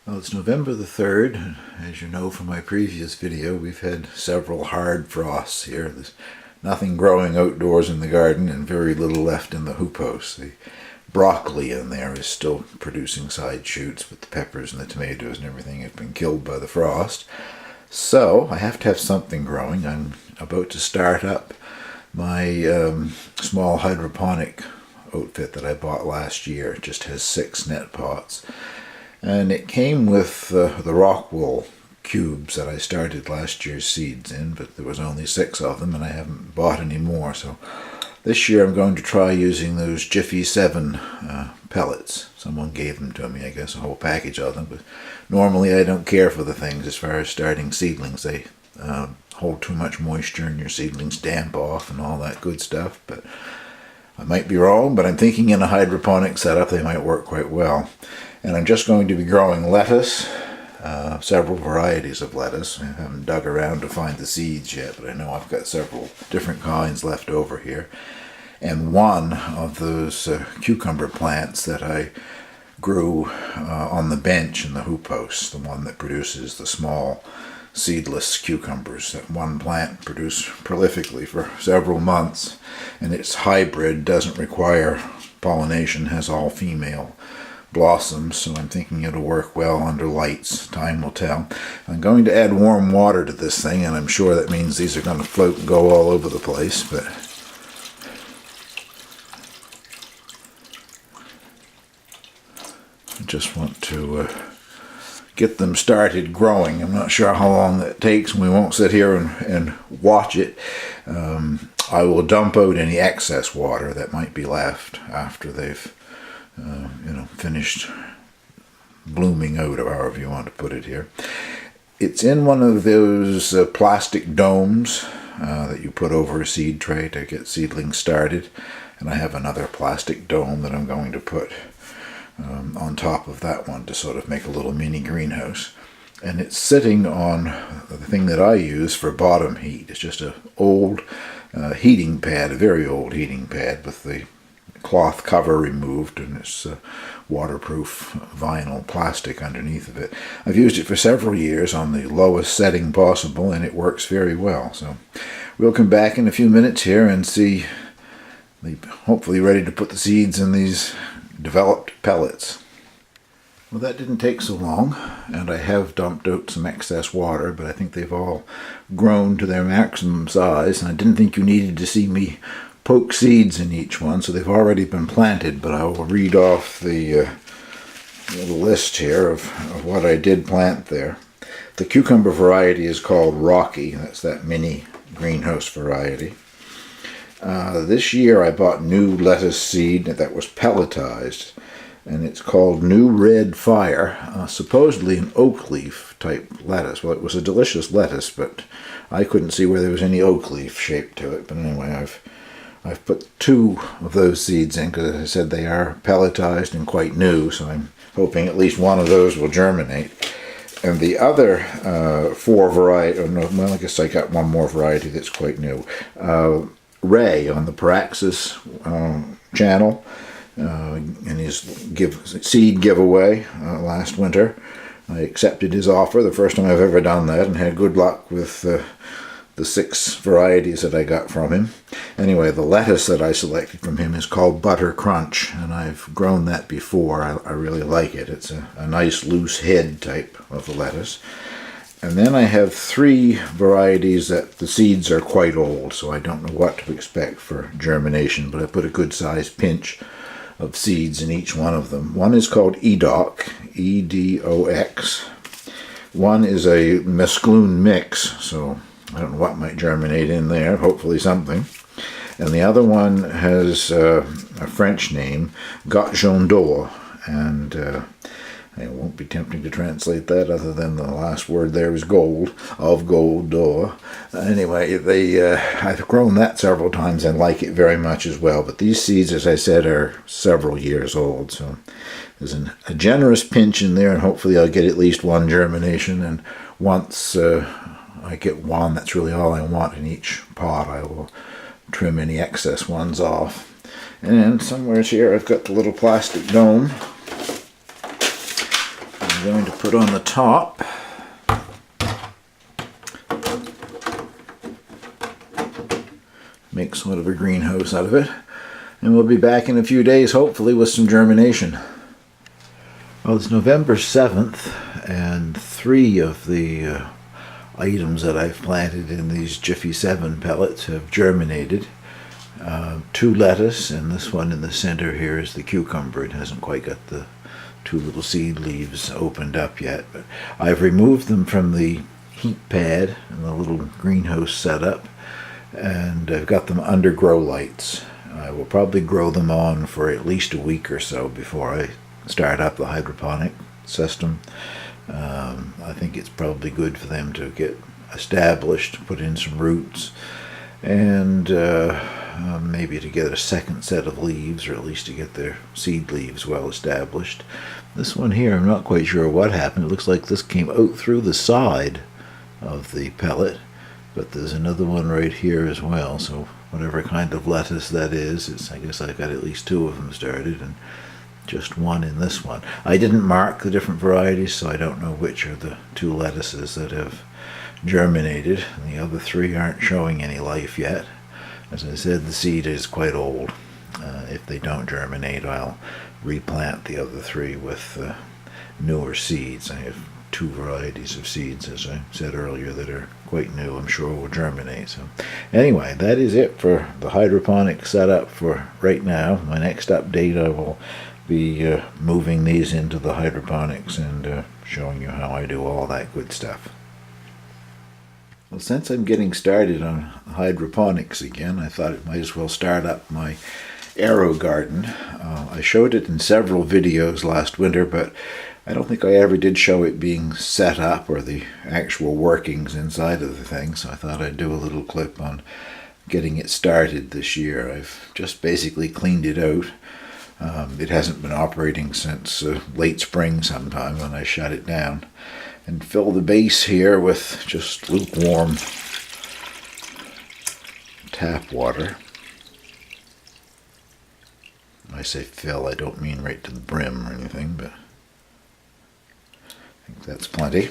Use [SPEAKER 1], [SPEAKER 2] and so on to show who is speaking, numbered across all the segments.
[SPEAKER 1] Well, it's November the 3rd, and as you know from my previous video, we've had several hard frosts here. There's nothing growing outdoors in the garden and very little left in the hoop house. The broccoli in there is still producing side shoots, but the peppers and the tomatoes and everything have been killed by the frost. So I have to have something growing. I'm about to start up my small hydroponic outfit that I bought last year. It just has 6 net pots. And it came with the rock wool cubes that I started last year's seeds in, but there was only 6 of them and I haven't bought any more. So this year I'm going to try using those Jiffy 7 pellets. Someone gave them to me, I guess, a whole package of them. But normally I don't care for the things as far as starting seedlings. They hold too much moisture and your seedlings damp off and all that good stuff. But I might be wrong, but I'm thinking in a hydroponic setup they might work quite well. And I'm just going to be growing lettuce, several varieties of lettuce. I haven't dug around to find the seeds yet, but I know I've got several different kinds left over here. And one of those cucumber plants that I grew on the bench in the hoop house, the one that produces the small seedless cucumbers. That one plant produced prolifically for several months, and its hybrid doesn't require pollination, has all female blossoms, so I'm thinking it'll work well under lights. Time will tell. I'm going to add warm water to this thing, and I'm sure that means these are going to float and go all over the place, but I just want to get them started growing. I'm not sure how long that takes, and we won't sit here and watch it. I will dump out any excess water that might be left after they've finished blooming out, or however you want to put it here. It's in one of those plastic domes that you put over a seed tray to get seedlings started. And I have another plastic dome that I'm going to put on top of that one to sort of make a little mini greenhouse. And it's sitting on the thing that I use for bottom heat. It's just an old heating pad, a very old heating pad with the cloth cover removed, and it's waterproof vinyl plastic underneath of it. I've used it for several years on the lowest setting possible, and it works very well. So we'll come back in a few minutes here and see, hopefully ready to put the seeds in these developed pellets. Well, that didn't take so long, and I have dumped out some excess water, but I think they've all grown to their maximum size, and I didn't think you needed to see me poke seeds in each one, so they've already been planted, but I will read off the list here of what I did plant there. The cucumber variety is called Rocky. That's that mini greenhouse variety. This year I bought new lettuce seed that was pelletized, and it's called New Red Fire, supposedly an oak leaf type lettuce. Well, it was a delicious lettuce, but I couldn't see where there was any oak leaf shape to it. But anyway, I've put 2 of those seeds in because, as I said, they are pelletized and quite new, so I'm hoping at least one of those will germinate. And the other 4 varieties, well, I guess I got one more variety that's quite new. Ray on the Praxis channel, in his seed giveaway last winter. I accepted his offer, the first time I've ever done that, and had good luck with the 6 varieties that I got from him. Anyway, the lettuce that I selected from him is called Butter Crunch, and I've grown that before. I really like it. It's a nice loose head type of the lettuce. And then I have 3 varieties that the seeds are quite old, so I don't know what to expect for germination, but I put a good sized pinch of seeds in each one of them. One is called Edox, E-D-O-X. One is a mesclun mix, so I don't know what might germinate in there, hopefully something. And the other one has a French name, Got d'Or, and it won't be tempting to translate that other than the last word there is gold, of gold d'or. Anyway, I've grown that several times and like it very much as well. But these seeds, as I said, are several years old. So there's a generous pinch in there, and hopefully I'll get at least one germination. And once I get one, that's really all I want in each pot. I will trim any excess ones off. And somewhere here I've got the little plastic dome. I'm going to put on the top make sort of a greenhouse out of it, and we'll be back in a few days hopefully with some germination. Well, it's November 7th and 3 of the items that I've planted in these Jiffy 7 pellets have germinated. 2 lettuce, and this one in the center here is the cucumber. It hasn't quite got the 2 little seed leaves opened up yet, but I've removed them from the heat pad and the little greenhouse setup, and I've got them under grow lights. I will probably grow them on for at least a week or so before I start up the hydroponic system. I think it's probably good for them to get established, put in some roots, and maybe to get a second set of leaves, or at least to get their seed leaves well established. This one here, I'm not quite sure what happened. It looks like this came out through the side of the pellet, but there's another one right here as well, so whatever kind of lettuce that is, I guess I've got at least 2 of them started, and just 1 in this one. I didn't mark the different varieties, so I don't know which are the 2 lettuces that have germinated. The other 3 aren't showing any life yet. As I said, the seed is quite old. If they don't germinate, I'll replant the other 3 with newer seeds. I have 2 varieties of seeds, as I said earlier, that are quite new. I'm sure will germinate. So anyway, that is it for the hydroponic setup for right now. My next update, I will be moving these into the hydroponics and showing you how I do all that good stuff. Well, since I'm getting started on hydroponics again, I thought it might as well start up my arrow garden. I showed it in several videos last winter, but I don't think I ever did show it being set up or the actual workings inside of the thing, so I thought I'd do a little clip on getting it started this year. I've just basically cleaned it out. It hasn't been operating since late spring sometime when I shut it down, and fill the base here with just lukewarm tap water. When I say fill, I don't mean right to the brim or anything, but I think that's plenty.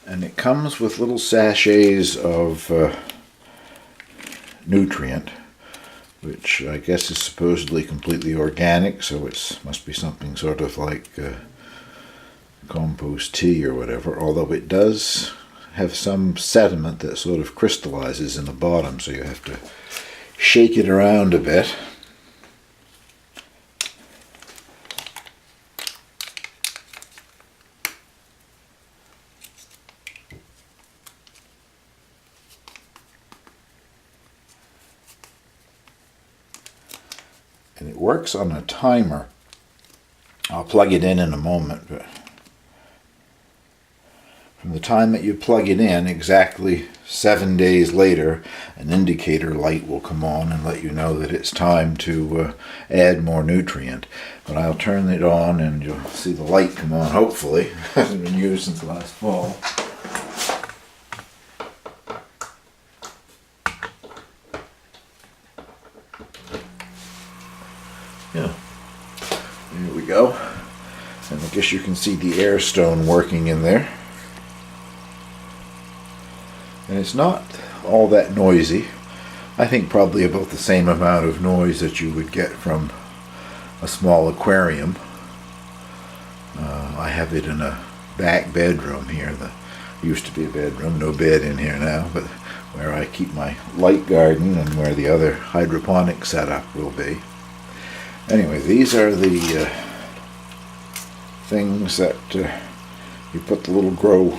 [SPEAKER 1] And it comes with little sachets of nutrient, which I guess is supposedly completely organic, so it must be something sort of like compost tea or whatever, although it does have some sediment that sort of crystallizes in the bottom, so you have to shake it around a bit. And it works on a timer. I'll plug it in a moment, but from the time that you plug it in, exactly 7 days later, an indicator light will come on and let you know that it's time to add more nutrient. But I'll turn it on and you'll see the light come on, hopefully. It hasn't been used since last fall. Yeah, there we go. And I guess you can see the air stone working in there. And it's not all that noisy. I think probably about the same amount of noise that you would get from a small aquarium. I have it in a back bedroom here. There used to be a bedroom, no bed in here now, but where I keep my light garden and where the other hydroponic setup will be. Anyway, these are the things that you put the little grow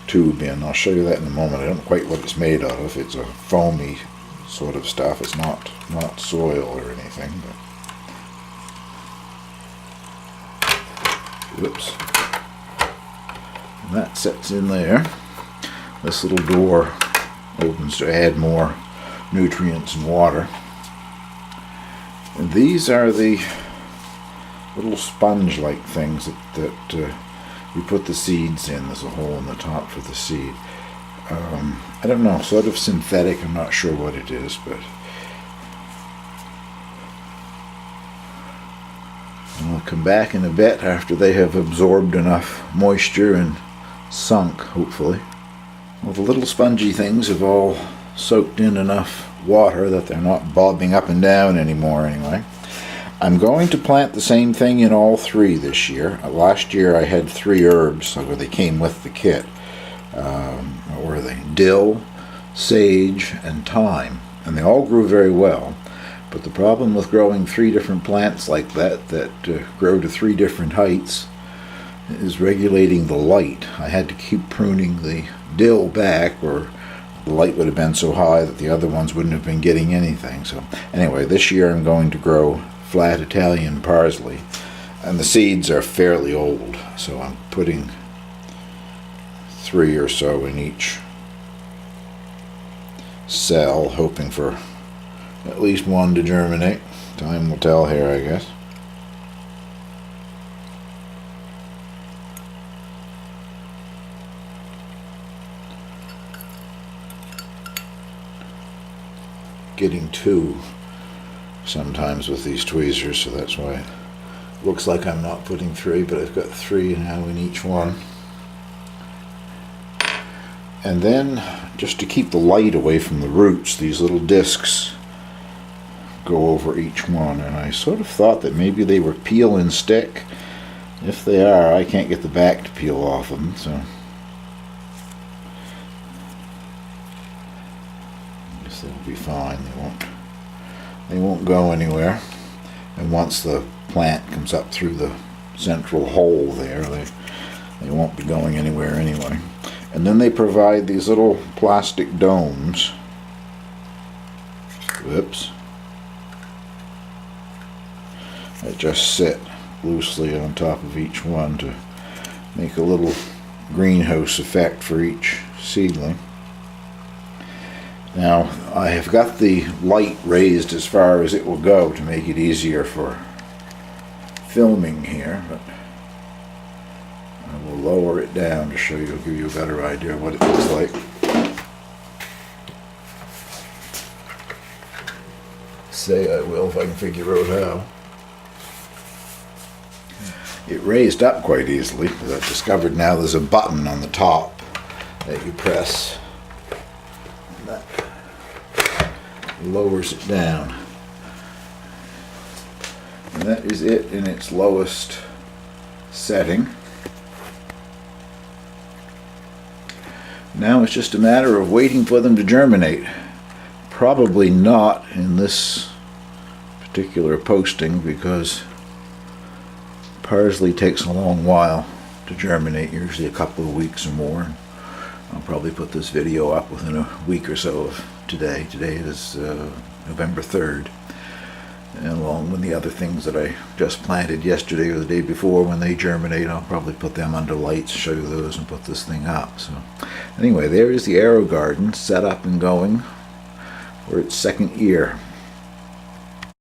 [SPEAKER 1] tube in. I'll show you that in a moment. I don't know quite what it's made out of. It's a foamy sort of stuff. It's not soil or anything. But whoops. And that sets in there. This little door opens to add more nutrients and water. And these are the little sponge-like things that you put the seeds in. There's a hole in the top for the seed. I don't know, sort of synthetic. I'm not sure what it is, but I'll come back in a bit after they have absorbed enough moisture and sunk, hopefully. Well, the little spongy things have all soaked in enough water that they're not bobbing up and down anymore anyway. I'm going to plant the same thing in all three this year. Last year I had 3 herbs, so they came with the kit. What were they? Dill, sage, and thyme. And they all grew very well. But the problem with growing 3 different plants like that grow to 3 different heights is regulating the light. I had to keep pruning the dill back, or the light would have been so high that the other ones wouldn't have been getting anything. So anyway, this year I'm going to grow flat Italian parsley, and the seeds are fairly old, so I'm putting 3 or so in each cell, hoping for at least 1 to germinate. Time will tell here, I guess. Getting 2 sometimes with these tweezers, so that's why it looks like I'm not putting 3, but I've got 3 now in each one. And then, just to keep the light away from the roots, these little discs go over each one, and I sort of thought that maybe they were peel and stick. If they are, I can't get the back to peel off of them, so I guess they'll be fine. They won't go anywhere. And once the plant comes up through the central hole there, they won't be going anywhere anyway. And then they provide these little plastic domes. Whoops. That just sit loosely on top of each one to make a little greenhouse effect for each seedling. Now, I have got the light raised as far as it will go to make it easier for filming here, but I will lower it down to show you, give you a better idea of what it looks like. Say I will if I can figure out how. It raised up quite easily, because I've discovered now there's a button on the top that you press. And that lowers it down. And that is it in its lowest setting. Now it's just a matter of waiting for them to germinate. Probably not in this particular posting, because parsley takes a long while to germinate, usually a couple of weeks or more. I'll probably put this video up within a week or so of today. Today is November 3rd. And along with the other things that I just planted yesterday or the day before, when they germinate, I'll probably put them under lights, show you those, and put this thing up. So anyway, there is the Aero Garden set up and going for its 2nd year.